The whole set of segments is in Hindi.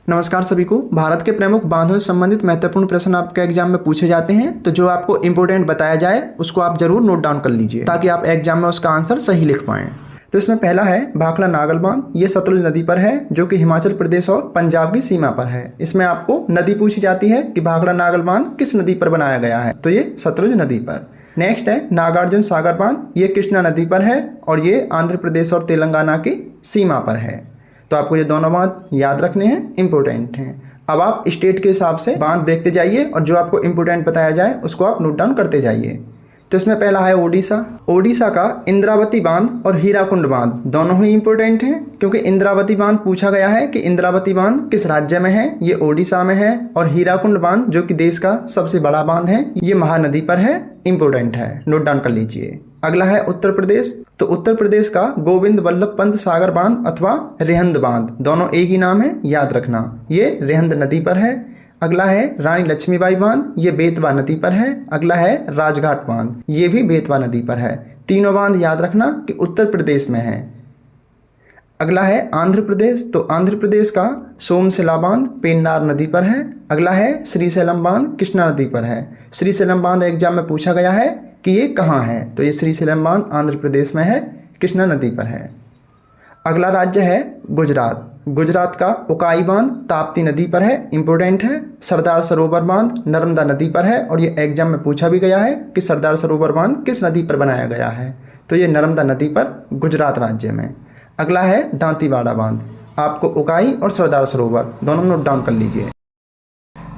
नमस्कार सभी को। भारत के प्रमुख बांधों से संबंधित महत्वपूर्ण प्रश्न आपके एग्जाम में पूछे जाते हैं, तो जो आपको इंपॉर्टेंट बताया जाए उसको आप जरूर नोट डाउन कर लीजिए ताकि आप एग्जाम में उसका आंसर सही लिख पाएं। तो इसमें पहला है भाखड़ा नागल बांध। ये सतलुज नदी पर है जो कि हिमाचल प्रदेश और पंजाब की सीमा पर है। इसमें आपको नदी पूछी जाती है कि भाखड़ा नागल बांध किस नदी पर बनाया गया है, तो ये सतलुज नदी पर। नेक्स्ट है नागार्जुन सागर बांध। ये कृष्णा नदी पर है और ये आंध्र प्रदेश और तेलंगाना की सीमा पर है। तो आपको ये दोनों बांध याद रखने हैं, इंपॉर्टेंट हैं। अब आप स्टेट के हिसाब से बांध देखते जाइए और जो आपको इंपॉर्टेंट बताया जाए उसको आप नोट डाउन करते जाइए। तो इसमें पहला है ओडिशा। ओडिशा का इंद्रावती बांध और हीराकुंड बांध दोनों ही इंपॉर्टेंट हैं, क्योंकि इंद्रावती बांध पूछा गया है कि इंद्रावती बांध किस राज्य में है, ये ओडिशा में है। और हीराकुंड बांध जो कि देश का सबसे बड़ा बांध है, ये महानदी पर है, इंपॉर्टेंट है, नोट डाउन कर लीजिए। अगला है उत्तर प्रदेश। तो उत्तर प्रदेश का गोविंद वल्लभ पंत सागर बांध अथवा रेहंद बांध, दोनों एक ही नाम है, याद रखना, ये रेहंद नदी पर है। अगला है रानी लक्ष्मीबाई बांध, ये बेतवा नदी पर है। अगला है राजघाट बांध, ये भी बेतवा नदी पर है। तीनों बांध याद रखना कि उत्तर प्रदेश में है। अगला है आंध्र प्रदेश। तो आंध्र प्रदेश का सोमशिला बांध पेन्नार नदी पर है। अगला है श्रीशैलम बांध कृष्णा नदी पर है। श्रीशैलम बांध एग्जाम में पूछा गया है कि ये कहाँ है, तो ये श्रीशैलम बांध आंध्र प्रदेश में है, कृष्णा नदी पर है। अगला राज्य है गुजरात। गुजरात का उकाई बांध ताप्ती नदी पर है, इंपॉर्टेंट है। सरदार सरोवर बांध नर्मदा नदी पर है और ये एग्जाम में पूछा भी गया है कि सरदार सरोवर बांध किस नदी पर बनाया गया है, तो ये नर्मदा नदी पर गुजरात राज्य में। अगला है दांतीवाड़ा बांध। आपको उकाई और सरदार सरोवर दोनों नोट डाउन कर लीजिए।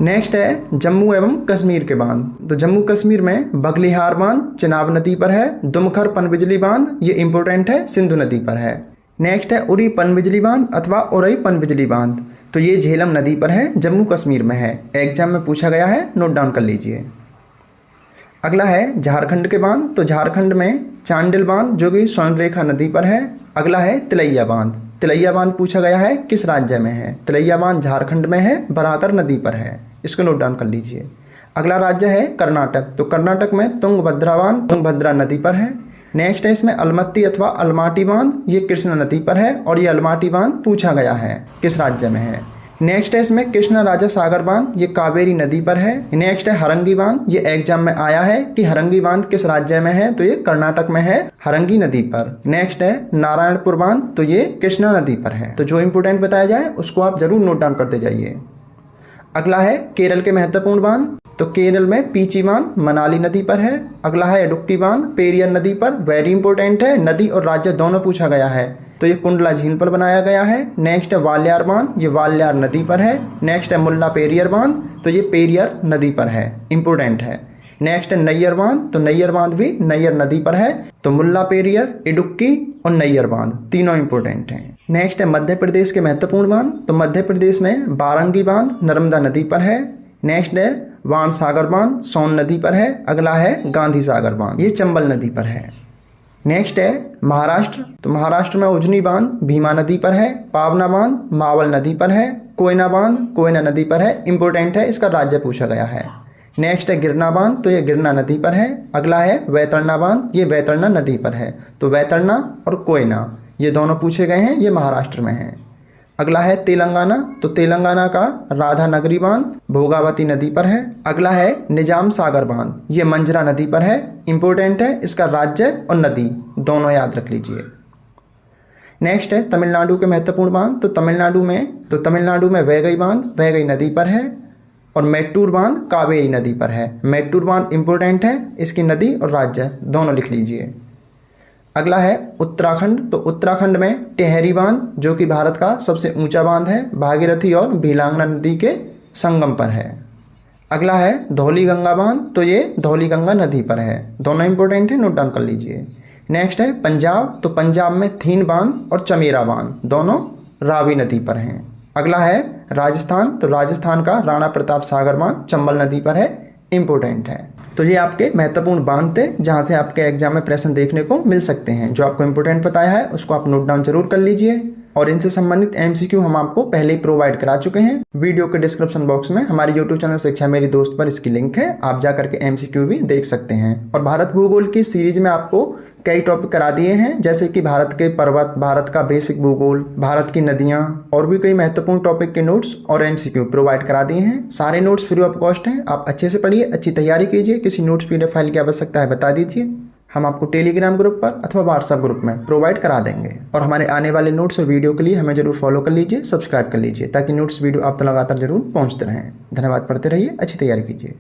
नेक्स्ट है जम्मू एवं कश्मीर के बांध। तो जम्मू कश्मीर में बगलिहार बांध चिनाब नदी पर है। दुमखर पनबिजली बांध, ये इंपॉर्टेंट है, सिंधु नदी पर है। नेक्स्ट है उरी पनबिजली बांध अथवा उरई पनबिजली बांध। तो ये झेलम नदी पर है, जम्मू कश्मीर में है, एग्जाम में पूछा गया है, नोट डाउन कर लीजिए। अगला है झारखंड के बांध। तो झारखंड में चांडिल बांध जो कि स्वर्णरेखा नदी पर है। अगला है तिलैया बांध। तिलैया बांध पूछा गया है किस राज्य में है, तिलैया बांध झारखंड में है, बराकर नदी पर है, इसको नोट डाउन कर लीजिए। अगला राज्य है कर्नाटक। तो कर्नाटक में तुंगभद्रा बांध तुंगभद्रा नदी पर है। नेक्स्ट है इसमें अलमत्ती अथवा अलमाटी बांध, ये कृष्णा नदी पर है और ये अलमाटी बांध पूछा गया है किस राज्य में है। नेक्स्ट है इसमें कृष्णा राजा सागर बांध, ये कावेरी नदी पर है। नेक्स्ट है हरंगी बांध, ये एग्जाम में आया है कि हरंगी बांध किस राज्य में है, तो ये कर्नाटक में है, हरंगी नदी पर। नेक्स्ट है नारायणपुर बांध, तो ये कृष्णा नदी पर है। तो जो इंपोर्टेंट बताया जाए उसको आप जरूर नोट डाउन करते जाइए। अगला है केरल के महत्वपूर्ण बांध। तो केरल में पीची बांध मनाली नदी पर है। अगला है इडुक्की बांध पेरियर नदी पर, वेरी इंपॉर्टेंट है, नदी और राज्य दोनों पूछा गया है, तो ये कुंडला झील पर बनाया गया है। नेक्स्ट है वाल्यार बांध, ये वाल्यार नदी पर है। नेक्स्ट है मुल्ला पेरियर बांध, तो ये पेरियर नदी पर है, इंपॉर्टेंट है। नेक्स्ट है नैयर बांध। तो नैयर बांध भी नैयर नदी पर है। तो मुल्ला पेरियर, इडुक्की और नैयर बांध तीनों इंपॉर्टेंट हैं। नेक्स्ट है मध्य प्रदेश के महत्वपूर्ण बांध। तो मध्य प्रदेश में बारंगी बांध नर्मदा नदी पर है। नेक्स्ट है वाण सागर बांध सोन नदी पर है। अगला है गांधी सागर बांध, ये चंबल नदी पर है। नेक्स्ट है महाराष्ट्र। तो महाराष्ट्र में उजनी बांध भीमा नदी पर है। पावना बांध मावल नदी पर है। कोयना बांध कोयना नदी पर है, इंपॉर्टेंट है, इसका राज्य पूछा गया है। नेक्स्ट है गिरना बांध, तो ये गिरना नदी पर है। अगला है वैतरणा बांध, ये वैतरणा नदी पर है। तो वैतरणा और कोयना ये दोनों पूछे गए हैं, ये महाराष्ट्र में है। अगला है तेलंगाना। तो तेलंगाना का राधानगरी बांध भोगावती नदी पर है। अगला है निजाम सागर बांध, ये मंजरा नदी पर है, इंपॉर्टेंट है, इसका राज्य और नदी दोनों याद रख लीजिए। नेक्स्ट है तमिलनाडु के महत्वपूर्ण बांध। तो तमिलनाडु में वैगई बांध वैगई नदी पर है और मेट्टूर बांध कावेरी नदी पर है। मेट्टूर बांध इंपॉर्टेंट है, इसकी नदी और राज्य दोनों लिख लीजिए। अगला है उत्तराखंड। तो उत्तराखंड में टेहरी बांध जो कि भारत का सबसे ऊंचा बांध है, भागीरथी और भीलांगना नदी के संगम पर है। अगला है धौली गंगा बांध, तो ये धौली गंगा नदी पर है, दोनों इंपॉर्टेंट है, नोट डाउन कर लीजिए। नेक्स्ट है पंजाब। तो पंजाब में थीन बांध और चमेरा बांध दोनों रावी नदी पर हैं। अगला है राजस्थान। तो राजस्थान का राणा प्रताप सागर बांध चंबल नदी पर है, इंपॉर्टेंट है। तो ये आपके महत्वपूर्ण बांध थे जहाँ से आपके एग्जाम में प्रश्न देखने को मिल सकते हैं। जो आपको इंपॉर्टेंट बताया है उसको आप नोट डाउन जरूर कर लीजिए। और इनसे संबंधित एमसीक्यू हम आपको पहले ही प्रोवाइड करा चुके हैं। वीडियो के डिस्क्रिप्शन बॉक्स में हमारे यूट्यूब चैनल शिक्षा मेरी दोस्त पर इसकी लिंक है, आप जा करके एमसीक्यू भी देख सकते हैं। और भारत भूगोल की सीरीज में आपको कई टॉपिक करा दिए हैं, जैसे कि भारत के पर्वत, भारत का बेसिक भूगोल, भारत की नदियां और भी कई महत्वपूर्ण टॉपिक के नोट्स और एमसीक्यू प्रोवाइड करा दिए हैं। सारे नोट्स फ्री ऑफ कॉस्ट हैं, आप अच्छे से पढ़िए, अच्छी तैयारी कीजिए। किसी नोट्स पीडीएफ फाइल की आवश्यकता है बता दीजिए, हम आपको टेलीग्राम ग्रुप पर अथवा व्हाट्सएप ग्रुप में प्रोवाइड करा देंगे। और हमारे आने वाले नोट्स और वीडियो के लिए हमें जरूर फॉलो कर लीजिए, सब्सक्राइब कर लीजिए, ताकि नोट्स वीडियो आप तक लगातार जरूर पहुंचते रहें। धन्यवाद, पढ़ते रहिए, अच्छी तैयारी कीजिए।